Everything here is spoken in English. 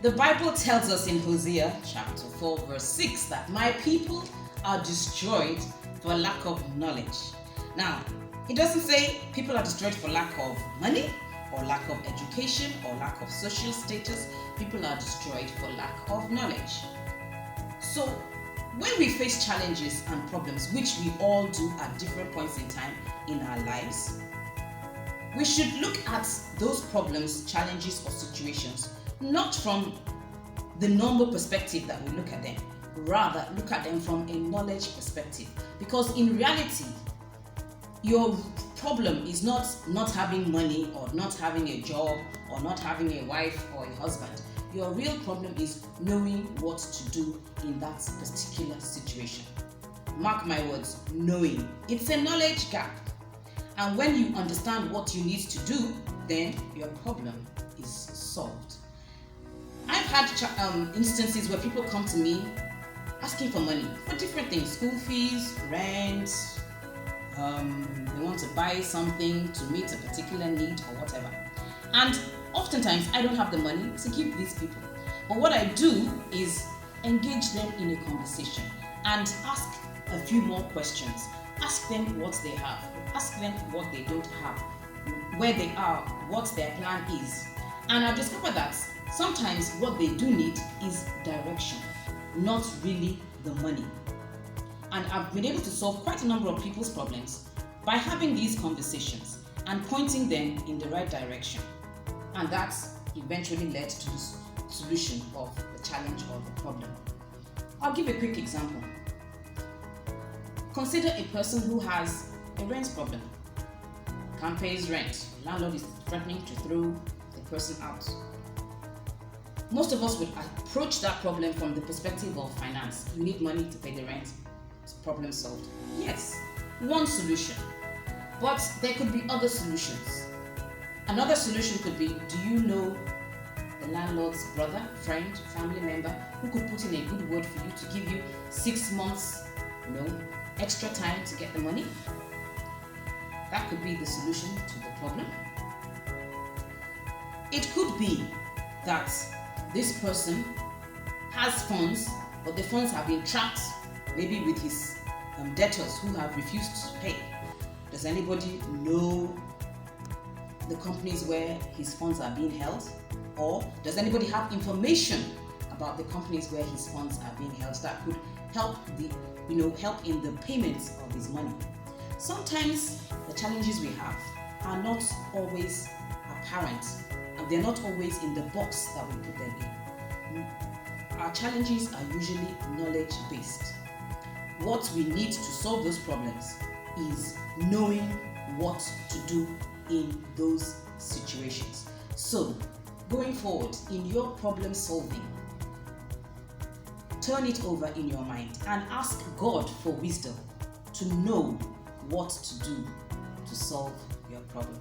The Bible tells us in Hosea chapter 4 verse 6 that my people are destroyed for lack of knowledge. Now, it doesn't say people are destroyed for lack of money or lack of education or lack of social status. People are destroyed for lack of knowledge. So, when we face challenges and problems, which we all do at different points in time in our lives, we should look at those problems, challenges, or situations not from the normal perspective that we look at them, rather look at them from a knowledge perspective. Because in reality, your problem is not having money or not having a job or not having a wife or a husband. Your real problem is knowing what to do in that particular situation. Mark my words, knowing. It's a knowledge gap. And when you understand what you need to do, then your problem is solved. I've had instances where people come to me asking for money for different things, school fees, rent, they want to buy something to meet a particular need or whatever. And oftentimes I don't have the money to give these people. But what I do is engage them in a conversation and ask a few more questions. Ask them what they have. Ask them what they don't have, where they are, what their plan is. And I've discovered that sometimes what they do need is direction, not really the money. And I've been able to solve quite a number of people's problems by having these conversations and pointing them in the right direction. And that's eventually led to the solution of the challenge or the problem. I'll give a quick example. Consider a person who has a rent problem. Can't pay his rent. The landlord is threatening to throw the person out. Most of us would approach that problem from the perspective of finance. You need money to pay the rent. It's problem solved. Yes, one solution. But there could be other solutions. Another solution could be, do you know the landlord's brother, friend, family member who could put in a good word for you to give you 6 months, extra time to get the money? That could be the solution to the problem. It could be that this person has funds, but the funds have been trapped, maybe with his debtors who have refused to pay. Does anybody know the companies where his funds are being held? Or does anybody have information about the companies where his funds are being held that could help help in the payments of his money? Sometimes the challenges we have are not always apparent, and they're not always in the box that we put them in. Our challenges are usually knowledge-based. What we need to solve those problems is knowing what to do in those situations. So, going forward in your problem solving, turn it over in your mind and ask God for wisdom to know what to do to solve your problem.